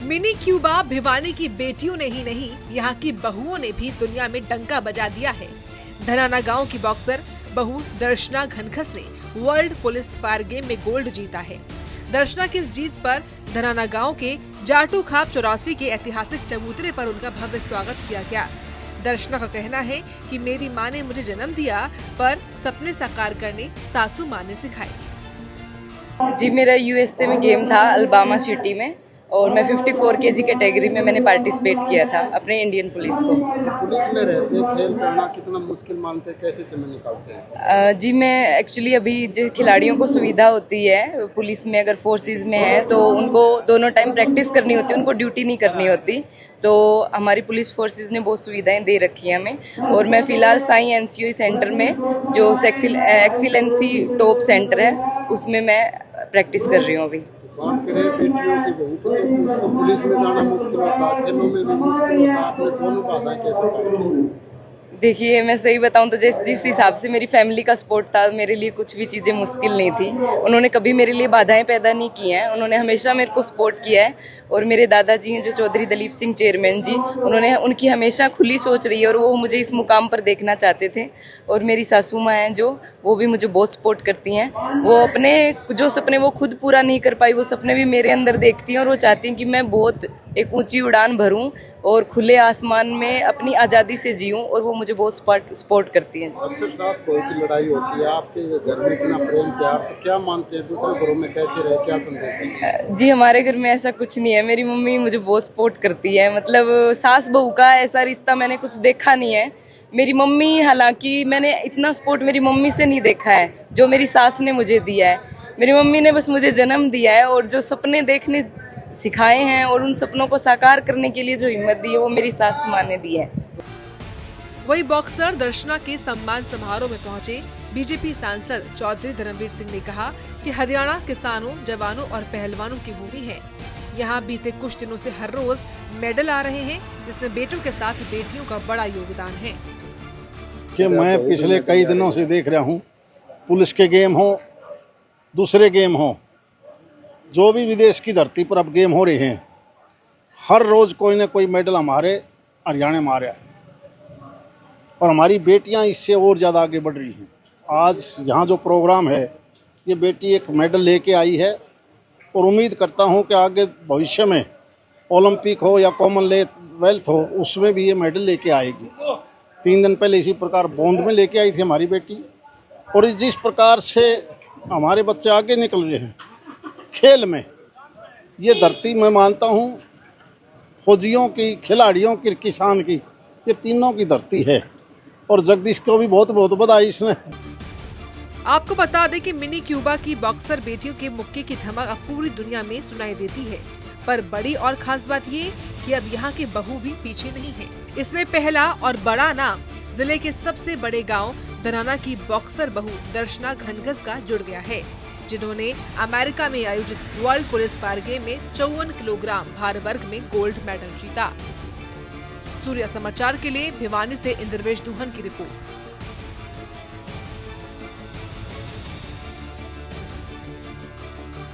Mini Cuba Bhiwani की बेटियों ने ही नहीं, यहाँ की बहुओं ने भी दुनिया में डंका बजा दिया है। धनाना गांव की बॉक्सर बहू दर्शना घनघस ने वर्ल्ड पुलिस फायर गेम में गोल्ड जीता है। दर्शना की इस जीत पर धनाना गांव के जाटू खाप 84 के ऐतिहासिक चबूतरे पर उनका भव्य स्वागत किया गया। दर्शना का कहना है कि मेरी माँ ने मुझे जन्म दिया, पर सपने साकार करने सासू माँ ने सिखाए। जी, मेरा यूएसए में गेम था अल्बामा सिटी में, और मैं 54 केजी कैटेगरी में मैंने पार्टिसिपेट किया था अपने इंडियन पुलिस को। पुलिस में रहते खेल करना कितना मुश्किल मानते हैं, कैसे समय निकालते हैं? जी, मैं एक्चुअली अभी जो खिलाड़ियों को सुविधा होती है पुलिस में, अगर फोर्सेस में है तो उनको दोनों टाइम प्रैक्टिस करनी होती है, उनको ड्यूटी नहीं करनी होती। तो हमारी पुलिस फोर्सेस ने बहुत सुविधाएं दे रखी हैं हमें। और मैं फिलहाल साई एनसीओ सेंटर में, जो एक्सीलेंसी टॉप सेंटर है, उसमें मैं प्रैक्टिस कर रही हूँ अभी। बात करें बेटियों की बहू तो उसको पुलिस में जाना मुश्किल होता है, खेलों में भी मुश्किल होता है, आपने दोनों बाधाएं कैसे पाई? देखिए, मैं सही बताऊं तो जिस हिसाब से मेरी फैमिली का सपोर्ट था, मेरे लिए कुछ भी चीज़ें मुश्किल नहीं थी। उन्होंने कभी मेरे लिए बाधाएं पैदा नहीं की हैं, उन्होंने हमेशा मेरे को सपोर्ट किया है। और मेरे दादाजी हैं जो चौधरी दलीप सिंह चेयरमैन जी, उनकी हमेशा खुली सोच रही है और वो मुझे इस मुकाम पर देखना चाहते थे। और मेरी सासू माँ हैं जो, वो भी मुझे बहुत सपोर्ट करती हैं। वो अपने जो सपने वो खुद पूरा नहीं कर पाई, वो सपने भी मेरे अंदर देखती हैं, और वो चाहती हैं कि मैं बहुत एक ऊंची उड़ान भरूं और खुले आसमान में अपनी आज़ादी से जीऊं, और वो मुझे बहुत सपोर्ट करती हैं। अक्सर सास बहू की लड़ाई होती है, आपके घर में इतना प्रेम प्यार, तो क्या मानते हैं दूसरे घरों में कैसे रहे, क्या संदेश है? जी, हमारे घर में ऐसा कुछ नहीं है। मेरी मम्मी मुझे बहुत सपोर्ट करती है। मतलब सास बहू का ऐसा रिश्ता मैंने कुछ देखा नहीं है। मेरी मम्मी, हालांकि मैंने इतना सपोर्ट मेरी मम्मी से नहीं देखा है जो मेरी सास ने मुझे दिया है। मेरी मम्मी ने बस मुझे जन्म दिया है, और जो सपने देखने सिखाए हैं और उन सपनों को साकार करने के लिए जो हिम्मत दी है, वो मेरी सास माँ ने दी है। वही बॉक्सर दर्शना के सम्मान समारोह में पहुंचे बीजेपी सांसद चौधरी धर्मवीर सिंह ने कहा कि हरियाणा किसानों, जवानों और पहलवानों की भूमि है। यहाँ बीते कुछ दिनों से हर रोज मेडल आ रहे हैं, जिसमें बेटों के साथ बेटियों का बड़ा योगदान है। कि मैं पिछले कई दिनों से देख रहा हूँ, पुलिस के गेम हो, दूसरे गेम हो, जो भी विदेश की धरती पर अब गेम हो रहे हैं, हर रोज कोई ना कोई मेडल हमारे हरियाणा में आ रहा है, और हमारी बेटियां इससे और ज़्यादा आगे बढ़ रही हैं। आज यहाँ जो प्रोग्राम है, ये बेटी एक मेडल लेके आई है, और उम्मीद करता हूँ कि आगे भविष्य में ओलंपिक हो या कॉमनवेल्थ हो, उसमें भी ये मेडल लेके आएगी। 3 दिन पहले इसी प्रकार बोंद में लेके आई थी हमारी बेटी। और जिस प्रकार से हमारे बच्चे आगे निकल रहे हैं खेल में, ये धरती मैं मानता हूँ फौजियों की, खिलाड़ियों की, किसान की, ये तीनों की धरती है। और जगदीश को भी बहुत बहुत बधाई इसमें। आपको बता दें कि मिनी क्यूबा की बॉक्सर बेटियों के मुक्के की धमक अब पूरी दुनिया में सुनाई देती है, पर बड़ी और खास बात ये कि अब यहाँ के बहू भी पीछे नहीं है। इसमें पहला और बड़ा नाम जिले के सबसे बड़े गांव धनाना की बॉक्सर बहू दर्शना घनघस का जुड़ गया है, जिन्होंने अमेरिका में आयोजित वर्ल्ड पुलिस फायर गेम में 54 किलोग्राम भार वर्ग में गोल्ड मेडल जीता। सूर्य समाचार के लिए भिवानी से इंद्रवेश दुहन की रिपोर्ट।